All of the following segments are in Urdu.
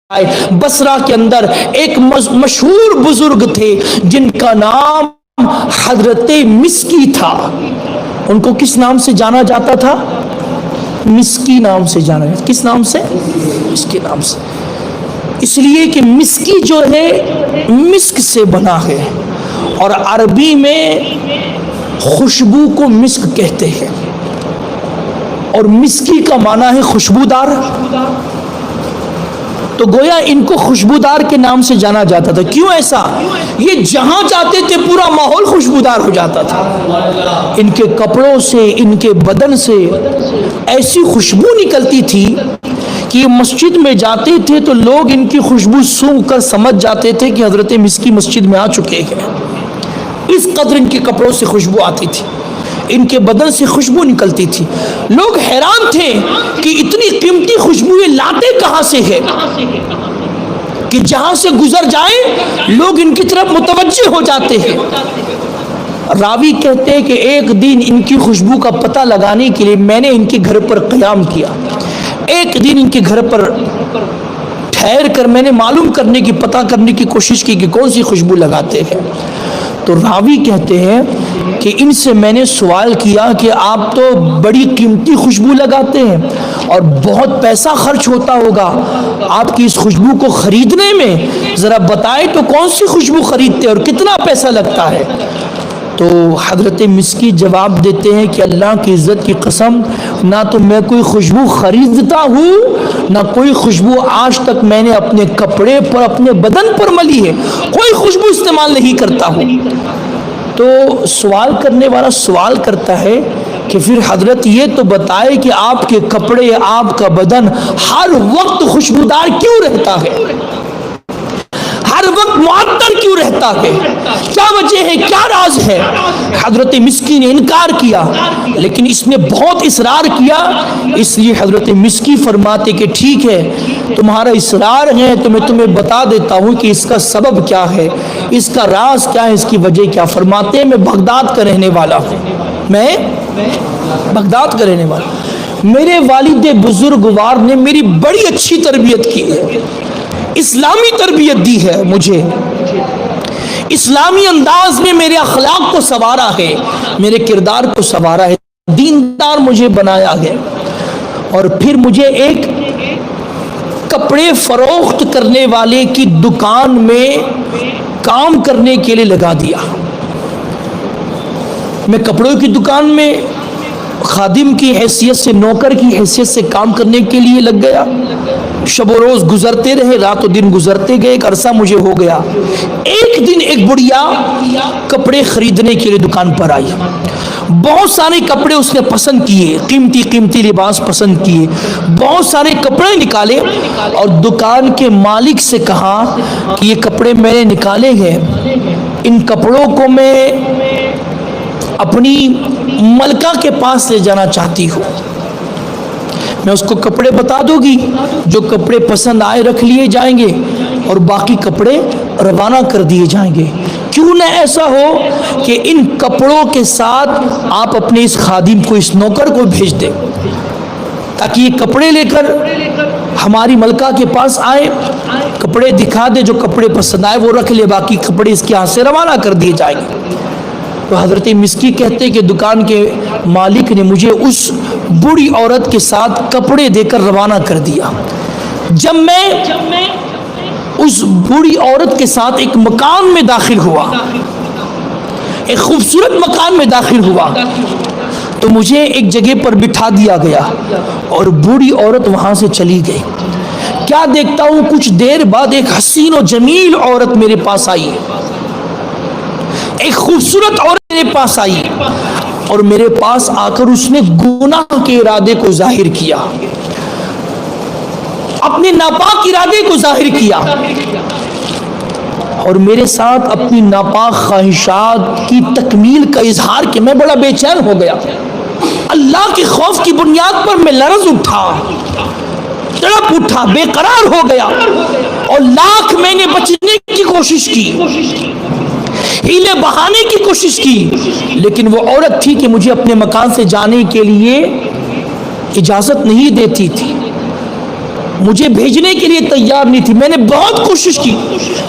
بصرہ کے اندر ایک مشہور بزرگ تھے جن کا نام حضرت مسکی تھا. ان کو کس نام سے جانا جاتا تھا؟ مسکی نام سے جانا جاتا. کس نام سے؟ مسکی نام سے. اس لیے کہ مسکی جو ہے مسک سے بنا ہے، اور عربی میں خوشبو کو مسک کہتے ہیں، اور مسکی کا معنی ہے خوشبودار. تو گویا ان کو خوشبودار کے نام سے جانا جاتا تھا. کیوں ایسا؟ یہ جہاں جاتے تھے پورا ماحول خوشبودار ہو جاتا تھا. ان کے کپڑوں سے، ان کے بدن سے ایسی خوشبو نکلتی تھی کہ یہ مسجد میں جاتے تھے تو لوگ ان کی خوشبو سونگھ کر سمجھ جاتے تھے کہ حضرت مسکی مسجد میں آ چکے ہیں. اس قدر ان کے کپڑوں سے خوشبو آتی تھی، ان کے بدن سے خوشبو نکلتی تھی. لوگ حیران تھے کہ اتنی قیمتی خوشبو یہ لاتے کہاں سے ہے کہ جہاں سے گزر جائیں لوگ ان کی طرف متوجہ ہو جاتے ہیں. راوی کہتے ہیں کہ ایک دن ان کی خوشبو کا پتہ لگانے کے لیے میں نے ان کے گھر پر قیام کیا. ایک دن ان کے گھر پر ٹھہر کر میں نے معلوم کرنے کی، پتہ کرنے کی کوشش کی کہ کون سی خوشبو لگاتے ہیں. تو راوی کہتے ہیں کہ ان سے میں نے سوال کیا کہ آپ تو بڑی قیمتی خوشبو لگاتے ہیں اور بہت پیسہ خرچ ہوتا ہوگا آپ کی اس خوشبو کو خریدنے میں، ذرا بتائیں تو کون سی خوشبو خریدتے اور کتنا پیسہ لگتا ہے؟ تو حضرت مسکی جواب دیتے ہیں کہ اللہ کی عزت کی قسم، نہ تو میں کوئی خوشبو خریدتا ہوں، نہ کوئی خوشبو آج تک میں نے اپنے کپڑے پر، اپنے بدن پر ملی ہے. کوئی خوشبو استعمال نہیں کرتا ہوں. تو سوال کرنے والا سوال کرتا ہے کہ پھر حضرت یہ تو بتائے کہ آپ کے کپڑے، آپ کا بدن ہر وقت خوشبودار کیوں رہتا ہے، ہر وقت معطر کیوں رہتا ہے؟ کیا وجہ ہے، کیا راز ہے؟ حضرت مسکی نے انکار کیا، لیکن اس نے بہت اصرار کیا. اس لیے حضرت مسکی فرماتے کہ ٹھیک ہے، تمہارا اصرار ہے تو میں تمہیں بتا دیتا ہوں کہ اس کا سبب کیا ہے، اس کا راز کیا ہے، اس کی وجہ کیا. فرماتے ہیں میں بغداد کا رہنے والا ہوں، میں بغداد کا رہنے والا. میرے والد بزرگوار نے میری بڑی اچھی تربیت کی ہے، اسلامی تربیت دی ہے، مجھے اسلامی انداز میں میرے اخلاق کو سنوارا ہے، میرے کردار کو سنوارا ہے، دیندار مجھے بنایا ہے. اور پھر مجھے ایک کپڑے فروخت کرنے والے کی دکان میں کام کرنے کے لیے لگا دیا. میں کپڑوں کی دکان میں خادم کی حیثیت سے، نوکر کی حیثیت سے کام کرنے کے لیے لگ گیا. شب و روز گزرتے رہے، رات و دن گزرتے گئے، ایک عرصہ مجھے ہو گیا. ایک دن ایک بڑھیا کپڑے خریدنے کے لیے دکان پر آئی. بہت سارے کپڑے اس نے پسند کیے، قیمتی قیمتی لباس پسند کیے، بہت سارے کپڑے نکالے اور دکان کے مالک سے کہا کہ یہ کپڑے میں نے نکالے ہیں، ان کپڑوں کو میں اپنی ملکہ کے پاس لے جانا چاہتی ہوں. میں اس کو کپڑے بتا دوں گی، جو کپڑے پسند آئے رکھ لیے جائیں گے اور باقی کپڑے روانہ کر دیے جائیں گے. کیوں نہ ایسا ہو کہ ان کپڑوں کے ساتھ آپ اپنے اس خادم کو، اس نوکر کو بھیج دیں تاکہ یہ کپڑے لے کر ہماری ملکہ کے پاس آئے، کپڑے دکھا دے، جو کپڑے پسند آئے وہ رکھ لے، باقی کپڑے اس کے ہاتھ سے روانہ کر دیے جائیں گے. تو حضرت مسکی کہتے کہ دکان کے مالک نے مجھے اس بوڑھی عورت کے ساتھ کپڑے دے کر روانہ کر دیا. جب میں اس بوڑھی عورت کے ساتھ ایک مکان میں داخل ہوا، ایک خوبصورت مکان میں داخل ہوا، تو مجھے ایک جگہ پر بٹھا دیا گیا اور بوڑھی عورت وہاں سے چلی گئی. کیا دیکھتا ہوں کچھ دیر بعد ایک حسین و جمیل عورت میرے پاس آئی، ایک خوبصورت عورت میرے پاس آئی اور میرے پاس آ کر اس نے گناہ کے ارادے کو ظاہر کیا، اپنے ناپاک ارادے کو ظاہر کیا اور میرے ساتھ اپنی ناپاک خواہشات کی تکمیل کا اظہار کیا. میں بڑا بے چین ہو گیا. اللہ کے خوف کی بنیاد پر میں لرز اٹھا، تڑپ اٹھا، بے قرار ہو گیا اور لاکھ میں نے بچنے کی کوشش کی، ہیلے بہانے کی کوشش کی، لیکن وہ عورت تھی کہ مجھے اپنے مکان سے جانے کے لیے اجازت نہیں دیتی تھی. مجھے بھیجنے کے لیے تیار نہیں تھی. میں نے بہت کوشش کی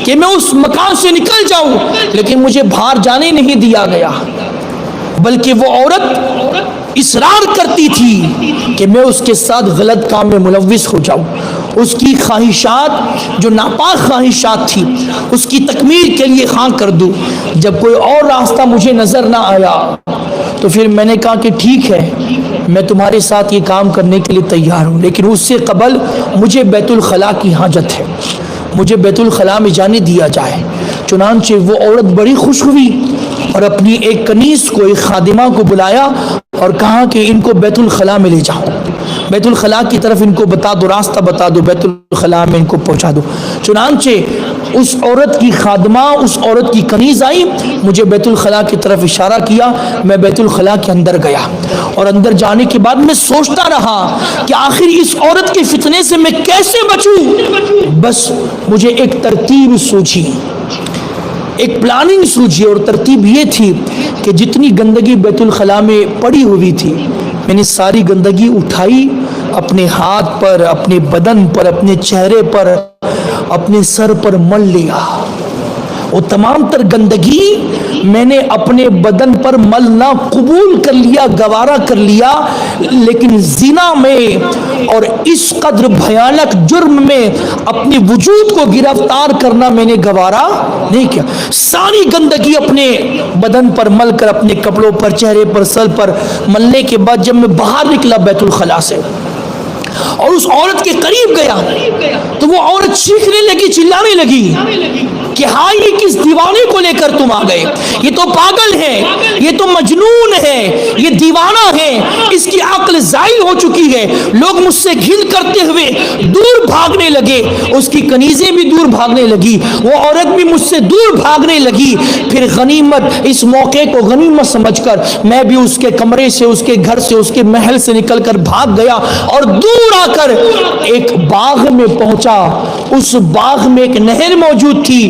کہ میں اس مکان سے نکل جاؤں, لیکن مجھے باہر جانے نہیں دیا گیا, بلکہ وہ عورت اصرار کرتی تھی کہ میں اس کے ساتھ غلط کام میں ملوث ہو جاؤں. اس کی خواہشات جو ناپاک خواہشات تھی اس کی تکمیل کے لیے ہاں کر دوں. جب کوئی اور راستہ مجھے نظر نہ آیا تو پھر میں نے کہا کہ ٹھیک ہے, میں تمہارے ساتھ یہ کام کرنے کے لیے تیار ہوں, لیکن اس سے قبل مجھے بیت الخلاء کی حاجت ہے, مجھے بیت الخلاء میں جانے دیا جائے. چنانچہ وہ عورت بڑی خوش ہوئی اور اپنی ایک کنیز کو, ایک خادمہ کو بلایا اور کہا کہ ان کو بیت الخلاء میں لے جاؤ, بیت الخلاء کی طرف ان کو بتا دو, راستہ بتا دو, بیت الخلاء میں ان کو پہنچا دو. چنانچہ اس عورت کی خادمہ, اس عورت کی کنیز آئی, مجھے بیت الخلاء کی طرف اشارہ کیا, میں بیت الخلاء کے اندر گیا, اور اندر جانے کے بعد میں سوچتا رہا کہ آخر اس عورت کے فتنے سے میں کیسے بچوں. بس مجھے ایک ترتیب سوچی, ایک پلاننگ سوچی, اور ترتیب یہ تھی کہ جتنی گندگی بیت الخلاء میں پڑی ہوئی تھی میں نے ساری گندگی اٹھائی, اپنے ہاتھ پر, اپنے بدن پر, اپنے چہرے پر, اپنے سر پر مل لیا. وہ تمام تر گندگی میں نے اپنے بدن پر ملنا قبول کر لیا, گوارا کر لیا, لیکن زنا میں اور اس قدر بھیانک جرم میں اپنے وجود کو گرفتار کرنا میں نے گوارا نہیں کیا. ساری گندگی اپنے بدن پر مل کر, اپنے کپڑوں پر, چہرے پر, سر پر ملنے کے بعد جب میں باہر نکلا بیت الخلاء سے اور اس عورت کے قریب گیا تو وہ عورت چیخنے لگی, چلانے لگی کہ ہاں یہ کس دیوانے کو لے کر تم آ گئے, یہ تو پاگل ہے, یہ تو مجنون ہے, یہ دیوانہ ہے, اس کی عقل زائل ہو چکی ہے. لوگ مجھ سے گھن کرتے ہوئے دور بھاگنے لگے, اس کی کنیزیں بھی دور بھاگنے لگی, وہ عورت بھی مجھ سے دور بھاگنے لگی. پھر غنیمت, اس موقع کو غنیمت سمجھ کر میں بھی اس کے کمرے سے, اس کے گھر سے, اس کے محل سے نکل کر بھاگ گیا اور دور آ کر ایک باغ میں پہنچا. اس باغ میں ایک نہر موجود تھی,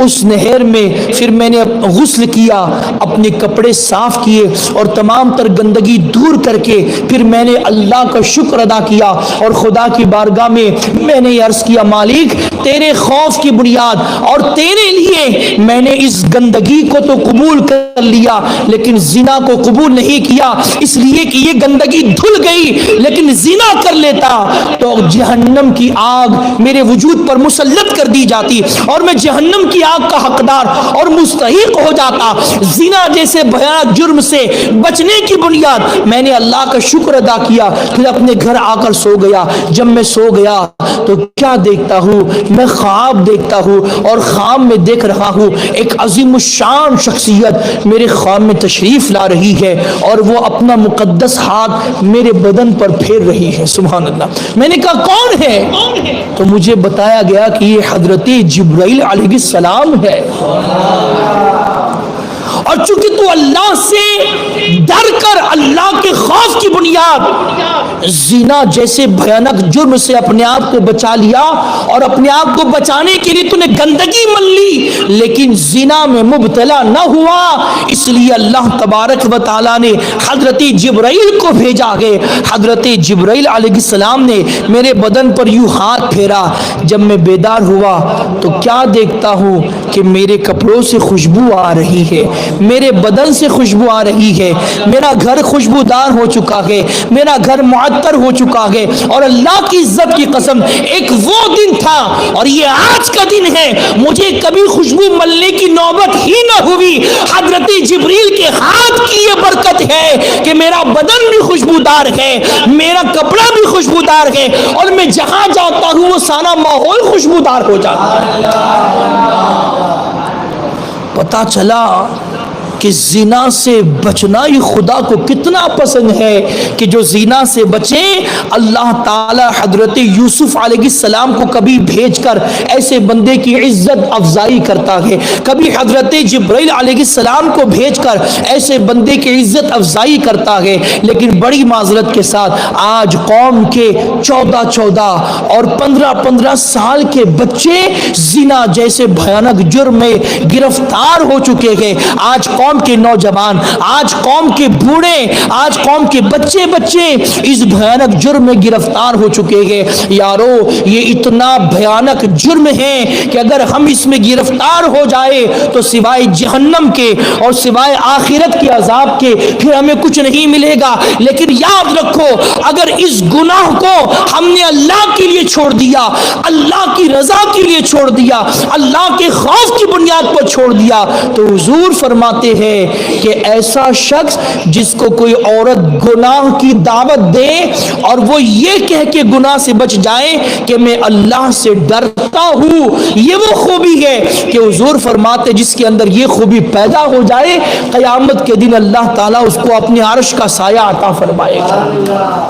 اس نہر میں پھر میں نے غسل کیا, اپنے کپڑے صاف کیے اور تمام تر گندگی دور کر کے پھر میں نے اللہ کا شکر ادا کیا اور خدا کی بارگاہ میں نے عرض کیا, مالک تیرے خوف کی بنیاد اور تیرے لیے میں نے اس گندگی کو تو قبول کر لیا لیکن زنا کو قبول نہیں کیا, اس لیے کہ یہ گندگی دھل گئی, لیکن زنا کر لیتا تو جہنم کی آگ میرے وجود پر مسلط کر دی جاتی اور میں جہنم کی آگ کا حقدار اور مستحق ہو جاتا. زنا جیسے بھیانک جرم سے بچنے کی بنیاد میں نے اللہ کا شکر ادا کیا, پھر اپنے گھر آ کر سو گیا. جب میں سو گیا تو کیا دیکھتا ہوں, میں خواب دیکھتا ہوں اور خواب میں دیکھ رہا ہوں ایک عظیم الشان شخصیت میرے خواب میں تشریف لا رہی ہے اور وہ اپنا مقدس ہاتھ میرے بدن پر پھیر رہی ہے. سبحان اللہ. میں نے کہا کون ہے؟ تو مجھے بتایا گیا کہ یہ حضرت جبرائیل علیہ السلام ہے. اور چونکہ تو اللہ سے ڈر کر اللہ کے خوف کی بنیاد زنا جیسے بھیانک جرم سے اپنے آپ کو بچا لیا اور اپنے آپ کو بچانے کے لیے تو نے گندگی مل لی لیکن زنا میں مبتلا نہ ہوا, اس لیے اللہ تبارک و تعالیٰ نے حضرت جبرائیل کو بھیجا ہے. حضرت جبرائیل علیہ السلام نے میرے بدن پر یوں ہاتھ پھیرا. جب میں بیدار ہوا تو کیا دیکھتا ہوں کہ میرے کپڑوں سے خوشبو آ رہی ہے, میرے بدن سے خوشبو آ رہی ہے, میرا گھر خوشبودار ہو چکا ہے, میرا گھر معطر ہو چکا ہے. اور اللہ کی عزت کی قسم ایک وہ دن تھا اور یہ آج کا دن ہے, مجھے کبھی خوشبو ملنے کی نوبت ہی نہ ہوئی. حضرت جبریل کے ہاتھ کی یہ برکت ہے کہ میرا بدن بھی خوشبودار ہے, میرا کپڑا بھی خوشبودار ہے اور میں جہاں جاتا ہوں وہ سارا ماحول خوشبودار ہو جاتا ہے. پتا چلا کہ زنا سے بچنا یہ خدا کو کتنا پسند ہے کہ جو زنا سے بچے. اللہ تعالی حضرت یوسف علیہ السلام کو کبھی بھیج کر ایسے بندے کی عزت افزائی کرتا ہے, کبھی حضرت جبرائیل علیہ السلام کو بھیج کر ایسے بندے کی عزت افزائی کرتا ہے. لیکن بڑی معذرت کے ساتھ آج قوم کے 14 اور 15 سال کے بچے زنا جیسے بھیانک جرم میں گرفتار ہو چکے ہیں. آج قوم قوم کے نوجوان، آج قوم کے بوڑھے، آج قوم کے بچے اس بھیانک جرم میں گرفتار ہو چکے ہیں۔ یارو یہ اتنا بھیانک جرم ہے کہ اگر ہم اس میں گرفتار ہو جائے تو سوائے جہنم کے اور سوائے آخرت کے عذاب کے پھر ہمیں کچھ نہیں ملے گا۔ لیکن یاد رکھو اگر اس گناہ کو ہم نے اللہ کے لیے چھوڑ دیا، اللہ کی رضا کے لیے چھوڑ دیا، اللہ کے خوف کی بنیاد پر چھوڑ دیا، تو حضور فرماتے ہیں کہ ایسا شخص جس کو کوئی عورت گناہ کی دعوت دے اور وہ یہ کہہ کے گناہ سے بچ جائے کہ میں اللہ سے ڈرتا ہوں، یہ وہ خوبی ہے کہ حضور فرماتے جس کے اندر یہ خوبی پیدا ہو جائے، قیامت کے دن اللہ تعالیٰ اس کو اپنے عرش کا سایہ عطا فرمائے گا۔